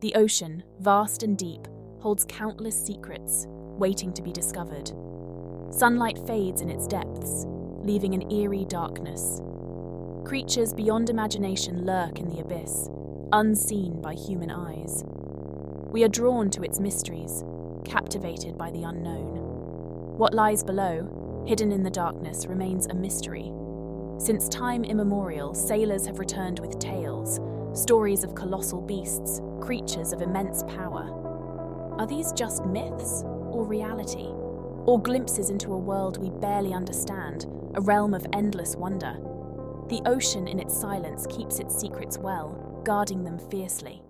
The ocean, vast and deep, holds countless secrets waiting to be discovered. Sunlight fades in its depths, leaving an eerie darkness. Creatures beyond imagination lurk in the abyss, unseen by human eyes. We are drawn to its mysteries, captivated by the unknown. What lies below, hidden in the darkness, remains a mystery. Since time immemorial, sailors have returned with tales, stories of colossal beasts, creatures of immense power. Are these just myths or reality? Or glimpses into a world we barely understand, a realm of endless wonder? The ocean in its silence keeps its secrets well, guarding them fiercely.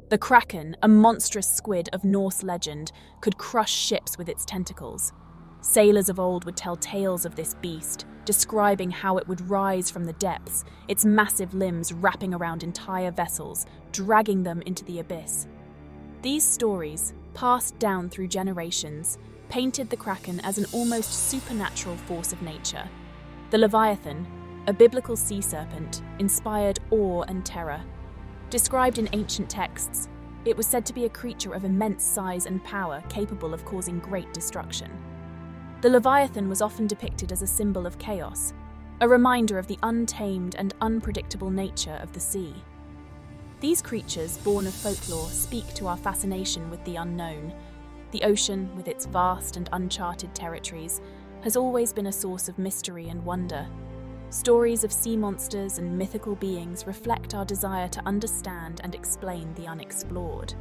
The Kraken, a monstrous squid of Norse legend, could crush ships with its tentacles. Sailors of old would tell tales of this beast, describing how it would rise from the depths, its massive limbs wrapping around entire vessels, dragging them into the abyss. These stories, passed down through generations, painted the Kraken as an almost supernatural force of nature. The Leviathan, a biblical sea serpent, inspired awe and terror. Described in ancient texts, it was said to be a creature of immense size and power capable of causing great destruction. The Leviathan was often depicted as a symbol of chaos, a reminder of the untamed and unpredictable nature of the sea. These creatures, born of folklore, speak to our fascination with the unknown. The ocean, with its vast and uncharted territories, has always been a source of mystery and wonder. Stories of sea monsters and mythical beings reflect our desire to understand and explain the unexplored.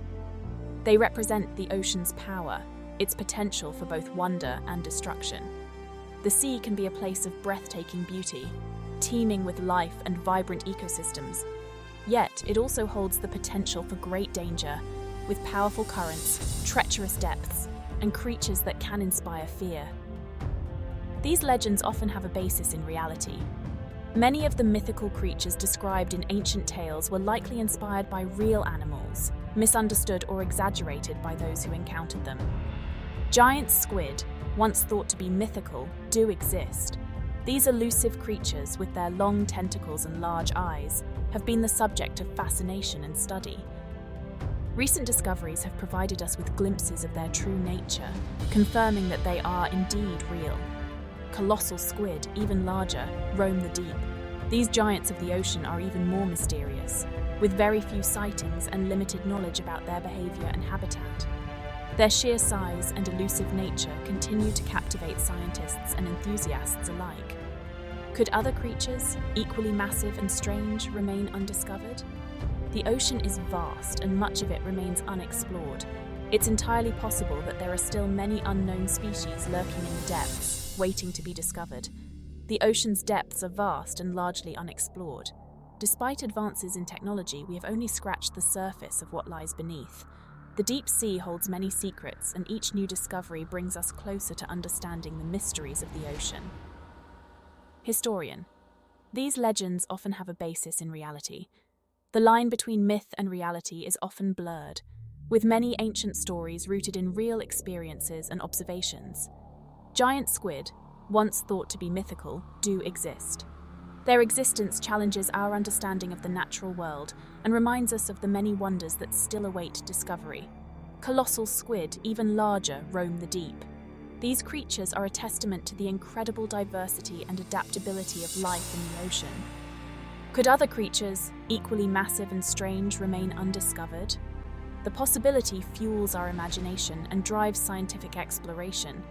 They represent the ocean's power, its potential for both wonder and destruction. The sea can be a place of breathtaking beauty, teeming with life and vibrant ecosystems. Yet, it also holds the potential for great danger, with powerful currents, treacherous depths, and creatures that can inspire fear. These legends often have a basis in reality. Many of the mythical creatures described in ancient tales were likely inspired by real animals, misunderstood or exaggerated by those who encountered them. Giant squid, once thought to be mythical, do exist. These elusive creatures, with their long tentacles and large eyes, have been the subject of fascination and study. Recent discoveries have provided us with glimpses of their true nature, confirming that they are indeed real. Colossal squid, even larger, roam the deep. These giants of the ocean are even more mysterious, with very few sightings and limited knowledge about their behavior and habitat. Their sheer size and elusive nature continue to captivate scientists and enthusiasts alike. Could other creatures, equally massive and strange, remain undiscovered? The ocean is vast and much of it remains unexplored. It's entirely possible that there are still many unknown species lurking in the depths, waiting to be discovered. The ocean's depths are vast and largely unexplored. Despite advances in technology, we have only scratched the surface of what lies beneath. The deep sea holds many secrets, and each new discovery brings us closer to understanding the mysteries of the ocean. Historian. These legends often have a basis in reality. The line between myth and reality is often blurred, with many ancient stories rooted in real experiences and observations. Giant squid, once thought to be mythical, do exist. Their existence challenges our understanding of the natural world and reminds us of the many wonders that still await discovery. Colossal squid, even larger, roam the deep. These creatures are a testament to the incredible diversity and adaptability of life in the ocean. Could other creatures, equally massive and strange, remain undiscovered? The possibility fuels our imagination and drives scientific exploration.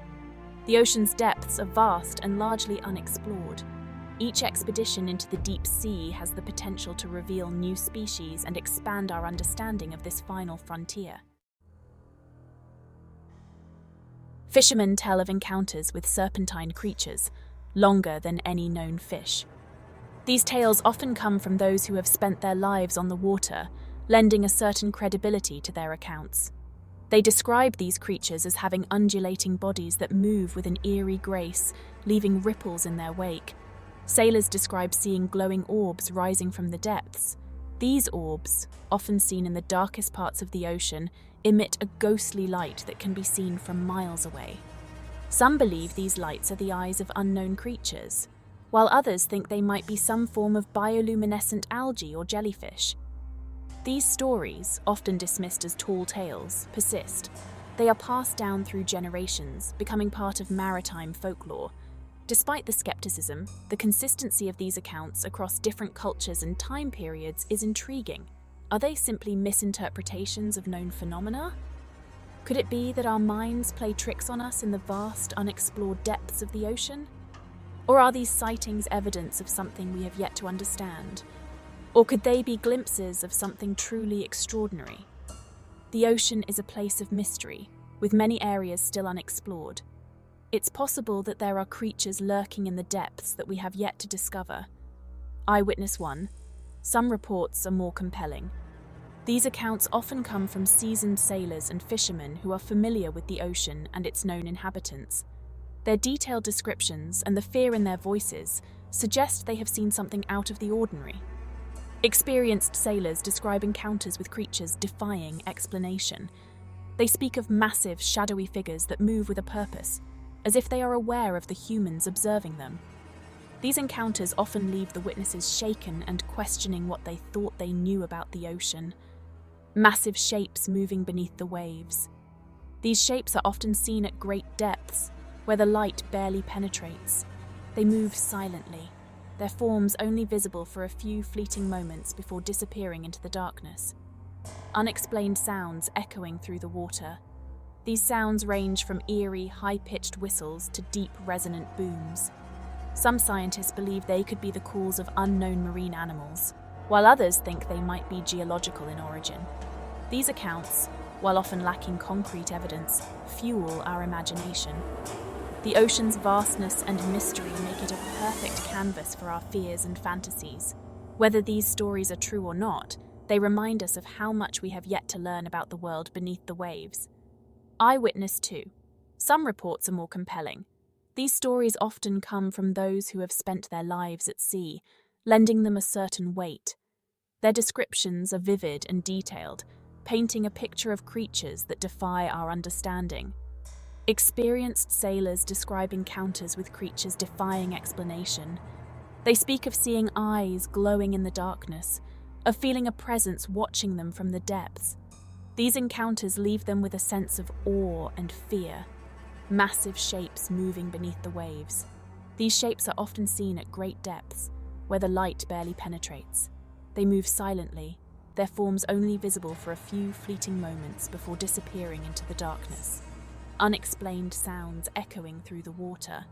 The ocean's depths are vast and largely unexplored. Each expedition into the deep sea has the potential to reveal new species and expand our understanding of this final frontier. Fishermen tell of encounters with serpentine creatures, longer than any known fish. These tales often come from those who have spent their lives on the water, lending a certain credibility to their accounts. They describe these creatures as having undulating bodies that move with an eerie grace, leaving ripples in their wake. Sailors describe seeing glowing orbs rising from the depths. These orbs, often seen in the darkest parts of the ocean, emit a ghostly light that can be seen from miles away. Some believe these lights are the eyes of unknown creatures, while others think they might be some form of bioluminescent algae or jellyfish. These stories, often dismissed as tall tales, persist. They are passed down through generations, becoming part of maritime folklore. Despite the skepticism, the consistency of these accounts across different cultures and time periods is intriguing. Are they simply misinterpretations of known phenomena? Could it be that our minds play tricks on us in the vast, unexplored depths of the ocean? Or are these sightings evidence of something we have yet to understand? Or could they be glimpses of something truly extraordinary? The ocean is a place of mystery, with many areas still unexplored. It's possible that there are creatures lurking in the depths that we have yet to discover. Eyewitness 1. Some reports are more compelling. These accounts often come from seasoned sailors and fishermen who are familiar with the ocean and its known inhabitants. Their detailed descriptions and the fear in their voices suggest they have seen something out of the ordinary. Experienced sailors describe encounters with creatures defying explanation. They speak of massive, shadowy figures that move with a purpose, as if they are aware of the humans observing them. These encounters often leave the witnesses shaken and questioning what they thought they knew about the ocean. Massive shapes moving beneath the waves. These shapes are often seen at great depths, where the light barely penetrates. They move silently, their forms only visible for a few fleeting moments before disappearing into the darkness. Unexplained sounds echoing through the water. These sounds range from eerie, high-pitched whistles to deep, resonant booms. Some scientists believe they could be the calls of unknown marine animals, while others think they might be geological in origin. These accounts, while often lacking concrete evidence, fuel our imagination. The ocean's vastness and mystery make it a perfect canvas for our fears and fantasies. Whether these stories are true or not, they remind us of how much we have yet to learn about the world beneath the waves. Eyewitness 2. Some reports are more compelling. These stories often come from those who have spent their lives at sea, lending them a certain weight. Their descriptions are vivid and detailed, painting a picture of creatures that defy our understanding. Experienced sailors describe encounters with creatures defying explanation. They speak of seeing eyes glowing in the darkness, of feeling a presence watching them from the depths. These encounters leave them with a sense of awe and fear. Massive shapes moving beneath the waves. These shapes are often seen at great depths, where the light barely penetrates. They move silently, their forms only visible for a few fleeting moments before disappearing into the darkness. Unexplained sounds echoing through the water.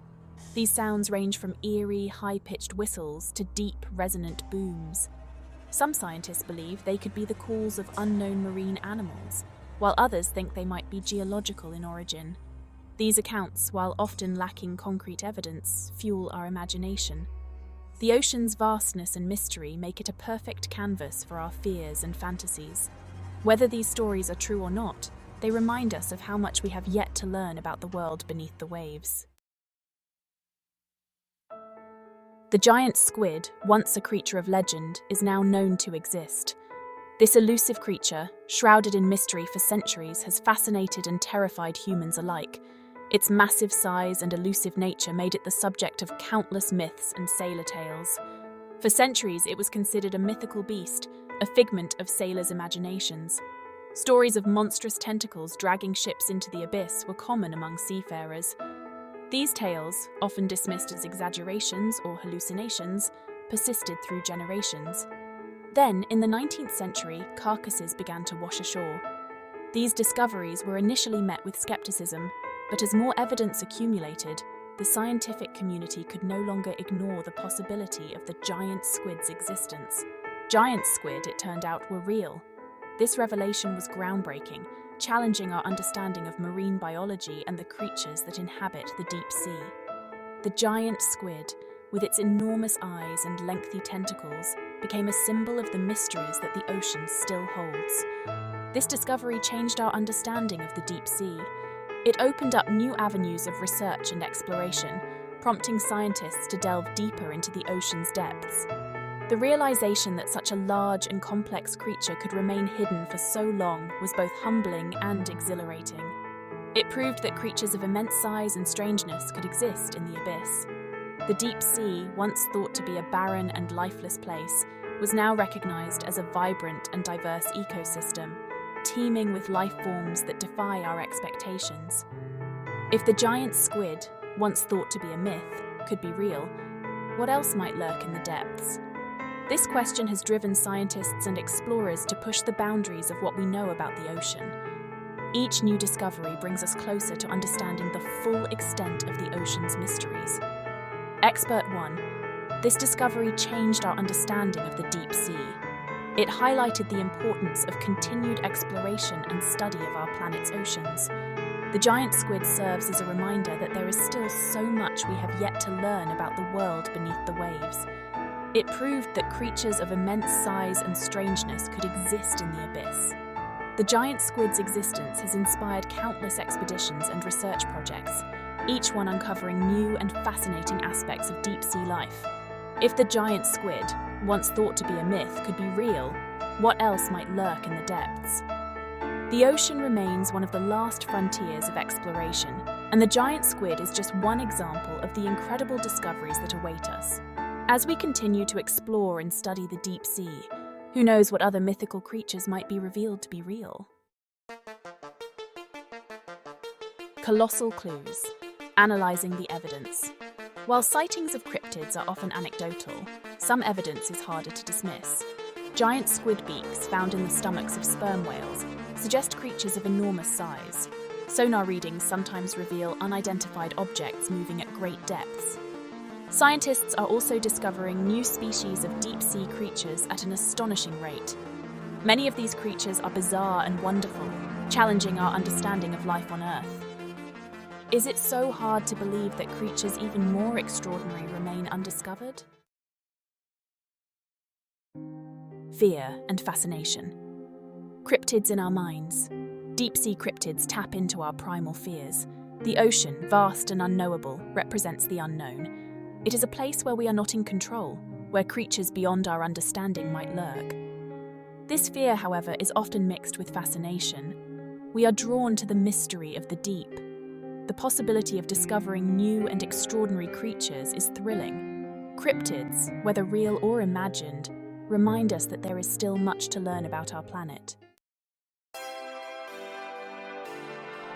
These sounds range from eerie, high-pitched whistles to deep, resonant booms. Some scientists believe they could be the calls of unknown marine animals, while others think they might be geological in origin. These accounts, while often lacking concrete evidence, fuel our imagination. The ocean's vastness and mystery make it a perfect canvas for our fears and fantasies. Whether these stories are true or not, they remind us of how much we have yet to learn about the world beneath the waves. The giant squid, once a creature of legend, is now known to exist. This elusive creature, shrouded in mystery for centuries, has fascinated and terrified humans alike. Its massive size and elusive nature made it the subject of countless myths and sailor tales. For centuries, it was considered a mythical beast, a figment of sailors' imaginations. Stories of monstrous tentacles dragging ships into the abyss were common among seafarers. These tales, often dismissed as exaggerations or hallucinations, persisted through generations. Then, in the 19th century, carcasses began to wash ashore. These discoveries were initially met with skepticism, but as more evidence accumulated, the scientific community could no longer ignore the possibility of the giant squid's existence. Giant squid, it turned out, were real. This revelation was groundbreaking, challenging our understanding of marine biology and the creatures that inhabit the deep sea. The giant squid, with its enormous eyes and lengthy tentacles, became a symbol of the mysteries that the ocean still holds. This discovery changed our understanding of the deep sea. It opened up new avenues of research and exploration, prompting scientists to delve deeper into the ocean's depths. The realization that such a large and complex creature could remain hidden for so long was both humbling and exhilarating. It proved that creatures of immense size and strangeness could exist in the abyss. The deep sea, once thought to be a barren and lifeless place, was now recognized as a vibrant and diverse ecosystem, teeming with life forms that defy our expectations. If the giant squid, once thought to be a myth, could be real, what else might lurk in the depths? This question has driven scientists and explorers to push the boundaries of what we know about the ocean. Each new discovery brings us closer to understanding the full extent of the ocean's mysteries. Expert 1. This discovery changed our understanding of the deep sea. It highlighted the importance of continued exploration and study of our planet's oceans. The giant squid serves as a reminder that there is still so much we have yet to learn about the world beneath the waves. It proved that creatures of immense size and strangeness could exist in the abyss. The giant squid's existence has inspired countless expeditions and research projects, each one uncovering new and fascinating aspects of deep-sea life. If the giant squid, once thought to be a myth, could be real, what else might lurk in the depths? The ocean remains one of the last frontiers of exploration, and the giant squid is just one example of the incredible discoveries that await us. As we continue to explore and study the deep sea, who knows what other mythical creatures might be revealed to be real? Colossal clues. Analyzing the evidence. While sightings of cryptids are often anecdotal, some evidence is harder to dismiss. Giant squid beaks found in the stomachs of sperm whales suggest creatures of enormous size. Sonar readings sometimes reveal unidentified objects moving at great depths. Scientists are also discovering new species of deep-sea creatures at an astonishing rate. Many of these creatures are bizarre and wonderful, challenging our understanding of life on Earth. Is it so hard to believe that creatures even more extraordinary remain undiscovered? Fear and fascination. Cryptids in our minds. Deep-sea cryptids tap into our primal fears. The ocean, vast and unknowable, represents the unknown. It is a place where we are not in control, where creatures beyond our understanding might lurk. This fear, however, is often mixed with fascination. We are drawn to the mystery of the deep. The possibility of discovering new and extraordinary creatures is thrilling. Cryptids, whether real or imagined, remind us that there is still much to learn about our planet.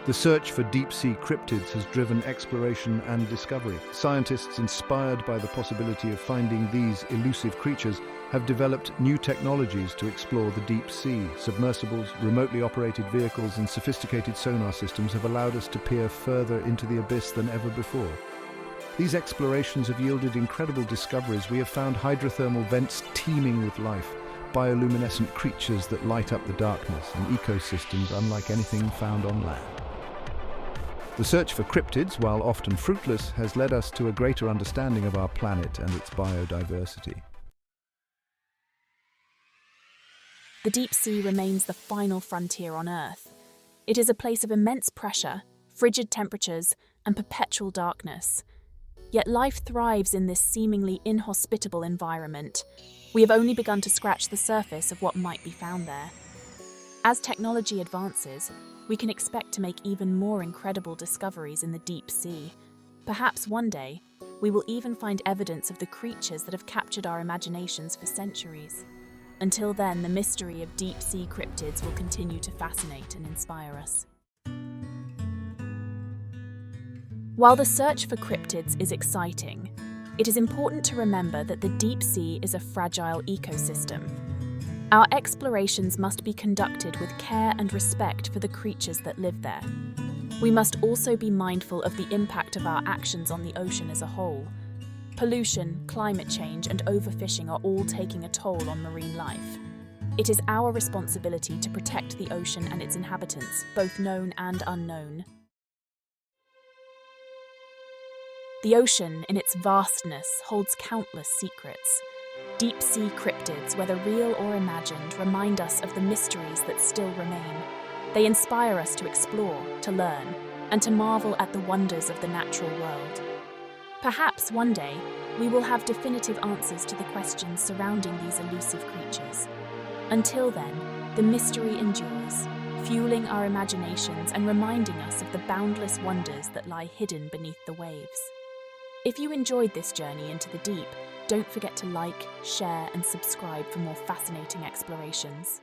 The search for deep-sea cryptids has driven exploration and discovery. Scientists, inspired by the possibility of finding these elusive creatures, have developed new technologies to explore the deep sea. Submersibles, remotely operated vehicles, and sophisticated sonar systems have allowed us to peer further into the abyss than ever before. These explorations have yielded incredible discoveries. We have found hydrothermal vents teeming with life, bioluminescent creatures that light up the darkness, and ecosystems unlike anything found on land. The search for cryptids, while often fruitless, has led us to a greater understanding of our planet and its biodiversity. The deep sea remains the final frontier on Earth. It is a place of immense pressure, frigid temperatures, and perpetual darkness. Yet life thrives in this seemingly inhospitable environment. We have only begun to scratch the surface of what might be found there. As technology advances, we can expect to make even more incredible discoveries in the deep sea. Perhaps one day, we will even find evidence of the creatures that have captured our imaginations for centuries. Until then, the mystery of deep-sea cryptids will continue to fascinate and inspire us. While the search for cryptids is exciting, it is important to remember that the deep sea is a fragile ecosystem. Our explorations must be conducted with care and respect for the creatures that live there. We must also be mindful of the impact of our actions on the ocean as a whole. Pollution, climate change, and overfishing are all taking a toll on marine life. It is our responsibility to protect the ocean and its inhabitants, both known and unknown. The ocean, in its vastness, holds countless secrets. Deep-sea cryptids, whether real or imagined, remind us of the mysteries that still remain. They inspire us to explore, to learn, and to marvel at the wonders of the natural world. Perhaps one day, we will have definitive answers to the questions surrounding these elusive creatures. Until then, the mystery endures, fueling our imaginations and reminding us of the boundless wonders that lie hidden beneath the waves. If you enjoyed this journey into the deep, don't forget to like, share, and subscribe for more fascinating explorations.